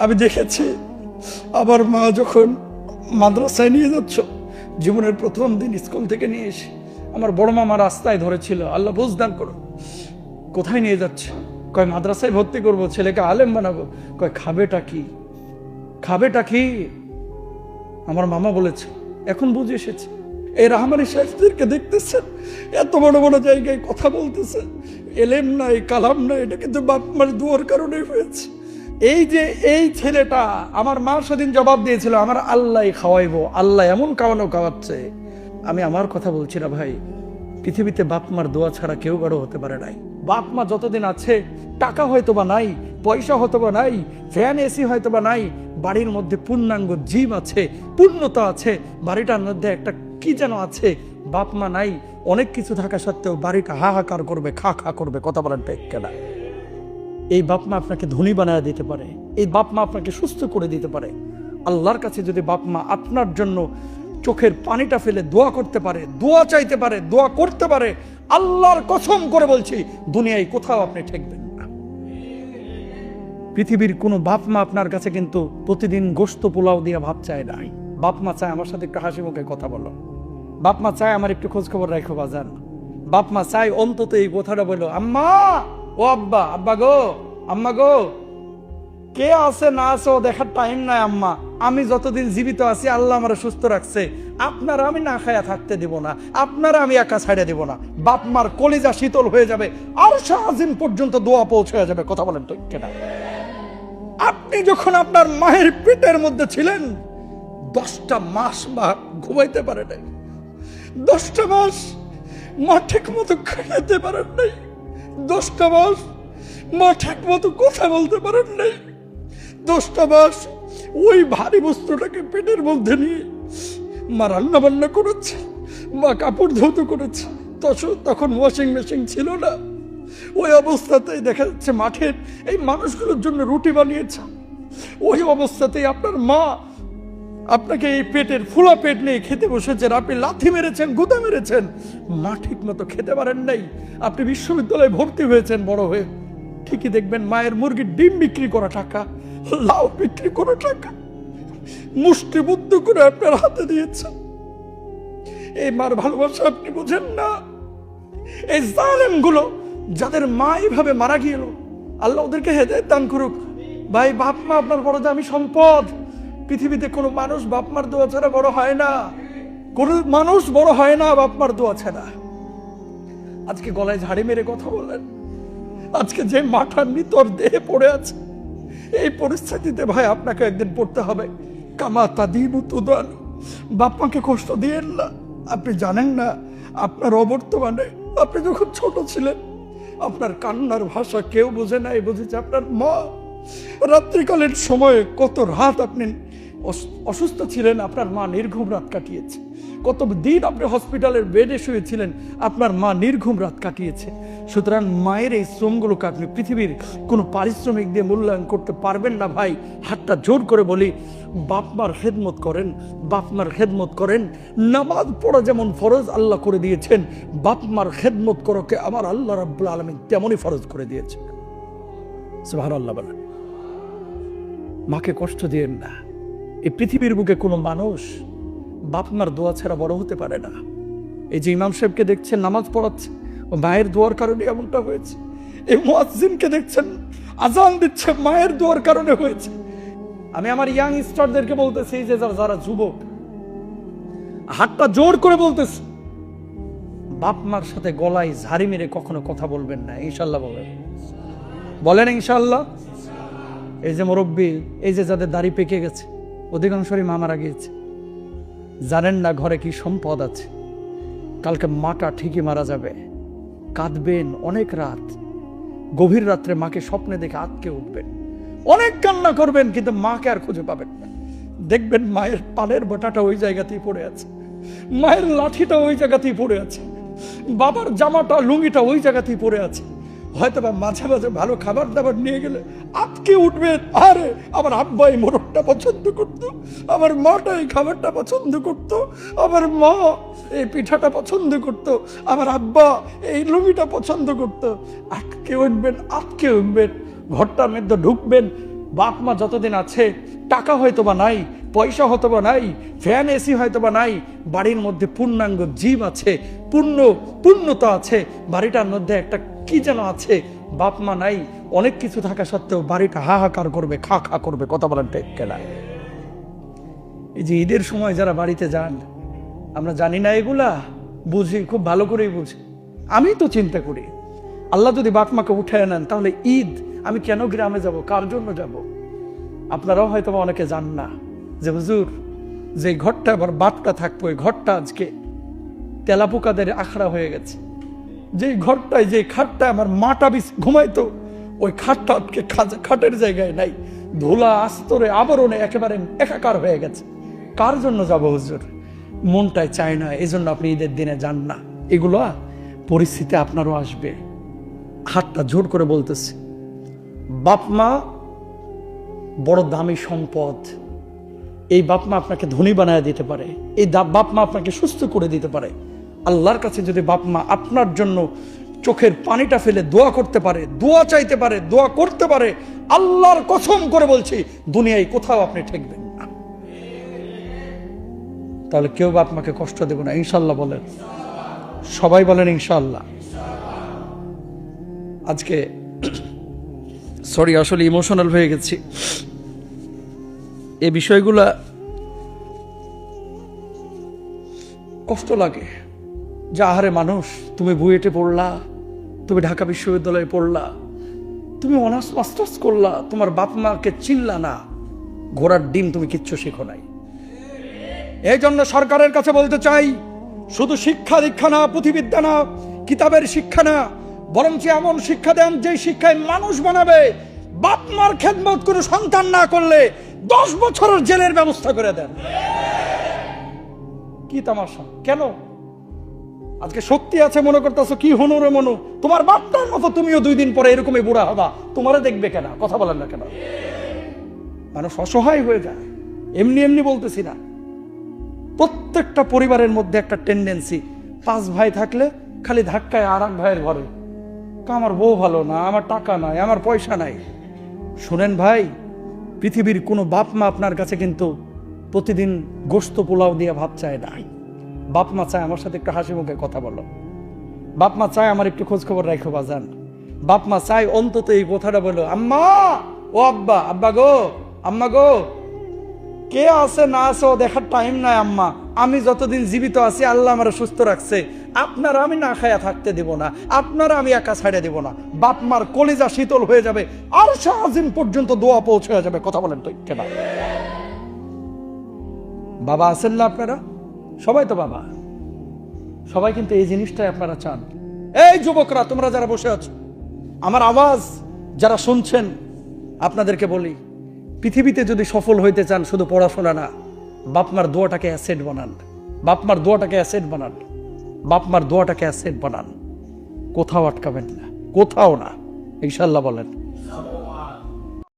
আমি দেখেছি আমার মা যখন মাদ্রাসায় নিয়ে যাচ্ছ, জীবনের প্রথম দিন স্কুল থেকে নিয়ে এসে আমার বড় মামা রাস্তায় ধরেছিল, আল্লাহ বুঝদান করো, কোথায় নিয়ে যাচ্ছে? কয় মাদ্রাসায় ভর্তি করবো, ছেলেকে আলেম বানাবো। কয় খাবেটা কি, খাবেটা কি? আমার মামা বলেছে, এখন বুঝে এসেছে। এই রাহমানি সাহেবদেরকে দেখতেছেন, এত বড় বড় জায়গায় কথা বলতেছে, এলেম নাই কালাম নাই, এটা কিন্তু বাপ মার দুয়ার কারণে হয়েছে। এই যে এই ছেলেটা, আমার মা সেদিন জবাব দিয়েছিল, আমার আল্লাহ খাওয়াইবো, আল্লাহ এমন খাওয়ানো খাওয়াচ্ছে। আমি আমার কথা বলছি না ভাই, পৃথিবীতে বাপ মার দোয়া ছাড়া কেউ বড় হতে পারে নাই। বাপ মা যতদিন আছে, টাকা হয়তো বা নাই, পয়সা হয়তো বা নাই, ফ্যান এসি হয়তো বা নাই, বাড়ির মধ্যে পূর্ণাঙ্গ জীব আছে, পূর্ণতা আছে, বাড়িটার মধ্যে একটা কি যেন আছে। বাপ মা নাই, অনেক কিছু থাকা সত্ত্বেও বাড়িটা হাহাকার করবে, খা খা করবে, কথা বলেন ঠিক কিনা? এই বাপ মা আপনাকে ধনী বানায় দিতে পারে, এই বাপ মা আপনাকে সুস্থ করে দিতে পারে। আল্লাহর কাছে যদি বাপ মা আপনার জন্য চোখের পানিটা ফেলে দোয়া করতে পারে, দোয়া চাইতে পারে, দোয়া করতে পারে, আল্লাহর কসম করে বলছি, দুনিয়ায় কোথাও আপনি ঠেকবেন না। পৃথিবীর কোনো বাপ মা আপনার কাছে কিন্তু প্রতিদিন গোশত পোলাও দিয়ে ভাত চায় নাই। বাপ মা চায় আমার সাথে একটু হাসি মুখে কথা বলো, বাপ মা চায় আমার একটু খোঁজ খবর রাখো বাজান, বাপ মা চায় অন্তত এই কথাটা বলো, আম্মা ও আব্বা, আব্বা গো, আম্মা গো, কে আছে না আছে ও দেখার টাইম নাই আম্মা, আমি যতদিন জীবিত আছি আল্লাহ আমার সুস্থ রাখছে, আপনারা আমি না খায়া থাকতে দিব না, আপনারা আমি একা ছাড়ে দিব না। বাপ মার কলিজা শীতল হয়ে যাবে, আর শাহজিন পর্যন্ত দোয়া পৌঁছে যাবে, কথা বলেন তো কেনা? আপনি যখন আপনার মায়ের পেটের মধ্যে ছিলেন, 10টা মাস মা ঘুমাইতে পারে নাই, 10টা মাস মা ঠিক মতো খেতে পারেন নাই, 10টা মাস মা ঠিক মতো কথা বলতে পারেন নাই, 10টা মাস ওই ভারী বস্তুটাকে পেটের মধ্যে নিয়ে মা রান্না বান্না করেছে, মা কাপড় ধৌত করেছে। তখন ওয়াশিং মেশিন ছিল না, ওই অবস্থাতেই দেখা যাচ্ছে মাঠের এই মানুষগুলোর জন্য রুটি বানিয়েছে। ওই অবস্থাতেই আপনার মা আপনাকে এই পেটের ফুলা পেট নিয়ে খেতে বসেছেন, আপনি লাথি মেরেছেন, গুঁতা মেরেছেন, মা ঠিক মতো খেতে পারেন নাই। আপনি বিশ্ববিদ্যালয়ে ভর্তি হয়েছেন বড় হয়ে, ঠিকই দেখবেন মায়ের মুরগির ডিম বিক্রি করা টাকা, লাউ বিক্রি করা টাকা মুষ্টিবদ্ধ করে আপনার হাতে দিয়েছেন। এই মার ভালোবাসা আপনি বুঝেন না। এই জালেম গুলো যাদের মা এইভাবে মারা গেল, আল্লাহ ওদেরকে হেদায়েত দান করুক। ভাই, বাপ মা আপনার বড় দামি সম্পদ। পৃথিবীতে কোনো মানুষ বাপ মার দোয়া ছাড়া বড় হয় না, কোনো মানুষ বড় হয় না বাপ মার দোয়া ছাড়া। আজকে গলায় ঝাড়ি মেরে কথা বলেন, আজকে যে মাথার নিতর দেহে পড়ে আছে, এই পরিস্থিতিতে ভাই আপনাকে একদিন পড়তে হবে। কামা তাদিনু তুদান, বাপ মাকে কষ্ট দিয়েন না। আপনি জানেন না আপনার অবর্তমানে, আপনি যখন ছোট ছিলেন, আপনার কান্নার ভাষা কেউ বোঝে নাই, বুঝেছে আপনার মা। রাত্রিকালের সময়ে কত রাত আপনি অসুস্থ ছিলেন, আপনার মা নির্ঘুম রাত কাটিয়েছে। কত দিন আপনি হসপিটালের বেডে শুয়েছিলেন, আপনার মা নির্ঘুম রাত কাটিয়েছে। সুতরাং মায়ের এই শ্রমগুলোকে আপনি পৃথিবীর কোনো পারিশ্রমিক দিয়ে মূল্যায়ন করতে পারবেন না। ভাই, হাতটা জোর করে বলি, বাপ মার খেদমত করেন, বাপ মার খেদমত করেন। নামাজ পড়া যেমন ফরজ আল্লাহ করে দিয়েছেন, বাপ মার খেদমত করোকে আমার আল্লাহ রাব্বুল আলামিন তেমনই ফরজ করে দিয়েছেন। সুবহানাল্লাহ বলেন। মাকে কষ্ট দিয়েন না। এই পৃথিবীর বুকে কোনো মানুষ বাপ মার দোয়া ছাড়া বড় হতে পারে না। এই যে ইমাম সাহেবকে দেখছেন নামাজ পড়াচ্ছে, ও মায়ের দোয়ার কারণে এমনটা হয়েছে। এই মুয়াজ্জিনকে দেখছেন আজান দিচ্ছে, মায়ের দোয়ার কারণে হয়েছে। আমি আমার ইয়াং স্টারদেরকে বলতেছি, যে যারা যুবক, হাতটা জোর করে বলতেছি, বাপ মার সাথে গলায় ঝাড়ি মেরে কখনো কথা বলবেন না। ইনশাল্লাহ বলেন, বলেন ইনশাল্লাহ। এই যে মুরব্বী, এই যে যাদের দাড়ি পেকে গেছে, অধিকাংশই মা মারা গিয়েছে, জানেন না ঘরে কি সম্পদ আছে। কালকে মাটা ঠিকই মারা যাবে, কাঁদবেন অনেক রাত, গভীর রাত্রে মাকে স্বপ্নে দেখে আঁতকে উঠবেন, অনেক কান্না করবেন, কিন্তু মাকে আর খুঁজে পাবেন না। দেখবেন মায়ের পানের বোটাটা ওই জায়গাতেই পড়ে আছে, মায়ের লাঠিটা ওই জায়গাতেই পড়ে আছে, বাবার জামাটা লুঙ্গিটা ওই জায়গাতেই পড়ে আছে। হয়তো বা মাঝে মাঝে ভালো খাবার দাবার নিয়ে গেলে আটকে উঠবেন, আরে আমার আব্বা এই মোরগটা পছন্দ করতো, আমার মাটা এই খাবারটা পছন্দ করতো, আমার মা এই পিঠাটা পছন্দ করতো, আমার আব্বা এই লুঙ্গিটা পছন্দ করতো। আটকে উঠবেন, ঘরটার মধ্যে ঢুকবেন, বাপ মা যতদিন আছে, টাকা হয়তো বা নাই, পয়সা হয়তো বা নাই, ফ্যান এসি হয়তো বা নাই, বাড়ির মধ্যে পূর্ণাঙ্গ জীব আছে, পূর্ণতা আছে, বাড়িটার মধ্যে একটা কি যেন আছে। বাপ মা নাই, অনেক কিছু থাকা সত্ত্বেও বাড়িটা হাহাকার করবে, খা খা করবে। কথা বলেন ঠিক কিনা? এই যে ঈদের সময় যারা বাড়িতে যান, আমরা জানি না এগুলা, বুঝি, খুব ভালো করেই বুঝি। আমি তো চিন্তা করি, আল্লাহ যদি বাপ মাকে উঠে নেন তাহলে ঈদ আমি কেন গ্রামে যাব, কার জন্য যাব? আপনারাও হয়তো অনেকে জান না যে হুজুর, যে ঘরটা আবার বাপটা থাকবো, ওই ঘরটা আজকে তেলাপোকাদের আখড়া হয়ে গেছে। যে ঘরটায়, যে খাটটায় আমার মাটা ঘুমাইতো, ওই খাটটা আজকে খাটের জায়গায় নাই, ধুলা আস্তরে আবরণে একেবারে একাকার হয়ে গেছে। কার জন্য যাব হুজুর? মনটায় চায় না, এই জন্য আপনি ঈদের দিনে যান না। এগুলো পরিস্থিতি আপনারও আসবে। হাতটা জোর করে বলতেছে, বাপ মা বড় দামি সম্পদ। এই বাপ মা আপনাকে ধনী বানায় দিতে পারে, এই বাপ মা আপনাকে সুস্থ করে দিতে পারে। আল্লাহর কাছে যদি বাপ মা আপনার জন্য চোখের পানিটা ফেলে দোয়া করতে পারে, দোয়া চাইতে পারে, দোয়া করতে পারে, আল্লাহর কসম করে বলছি দুনিয়ায় কোথাও আপনি ঠেকবেন না। তাহলে কেউ বাপ মাকে কষ্ট দেব না, ইনশাল্লাহ বলেন, সবাই বলেন ইনশাল্লাহ। আজকে আসলে ইমোশনাল হয়ে গেছি। এই বিষয়গুলা কষ্ট লাগে যে আহারে মানুষ, তুমি বুয়েটে পড়লা, তুমি ঢাকা বিশ্ববিদ্যালয়ে পড়লা, তুমি অনার্স মাস্টার্স করলা, তোমার বাপ মাকে চিনলা না, ঘোড়ার ডিম তুমি কিচ্ছু শিখো নাই। এই জন্য সরকারের কাছে বলতে চাই, শুধু শিক্ষা দীক্ষা না, পুঁথিবিদ্যা না, কিতাবের শিক্ষা না, বরং এমন শিক্ষা দেন যে শিক্ষায় মানুষ বানাবে। বাপ মার খেদমত করে সন্তান না করলে 10 বছরের জেলের ব্যবস্থা করে দেন। কি তামাশা! কেন আজকে শক্তি আছে মনে করতেছো কি হনুরে মনু? তোমার বাপটার মতো তুমিও 2 দিন পরে এরকমই বুড়া হবা, তোমারে দেখবে কেন? কথা বলেন না কেন? মানুষ অসহায় হয়ে যায়। এমনি এমনি বলতেছি না। প্রত্যেকটা পরিবারের মধ্যে একটা টেন্ডেন্সি, 5 ভাই থাকলে খালি ধাক্কায় আর এক ভাইয়ের ঘরে, আমার বউ ভালো না, আমার টাকা নাই, আমার পয়সা নাই। শুনেন ভাই, পৃথিবীর কোনো বাপ মা আপনার কাছে কিন্তু প্রতিদিন গোস্ত পোলাও দিয়ে ভাত চায় না। বাপ মা চায় আমার সাথে একটু হাসি মুখে কথা বলো, বাপ মা চায় আমার একটু খোঁজ খবর রাখো বাজান, বাপ মা চায় অন্তত এই কথাটা বলো, আম্মা ও আব্বা, আব্বা গো, আম্মা গো, কে আছে না আছে ও দেখার টাইম নাই আম্মা। আমি যতদিন জীবিত আছি আল্লাহ আমার সুস্থ রাখছে, আপনারা আমি না খায়া থাকতে দেব না, আপনারা আমি একা ছাড়ে দেব না। বাপ মার কলিজা শীতল হয়ে যাবে, আর শাহজিন পর্যন্ত দোয়া পৌঁছে যাবে। কথা বলেন তো কেন? বাবা আছেন না আপনারা? সবাই তো বাবা, সবাই কিন্তু এই জিনিসটাই আপনারা চান। এই যুবকরা, তোমরা যারা বসে আছো, আমার আওয়াজ যারা শুনছেন, আপনাদেরকে বলি, পৃথিবীতে যদি সফল হইতে চান শুধু পড়াশোনা না, বাপমার দোয়াটাকে অ্যাসেট বানান, বাপমার দোয়াটাকে অ্যাসেট বানান, বাপমার দোয়াটাকে অ্যাসেট বানান। কোথাও আটকাবেন না, কোথাও না, ইনশাল্লাহ বলেন।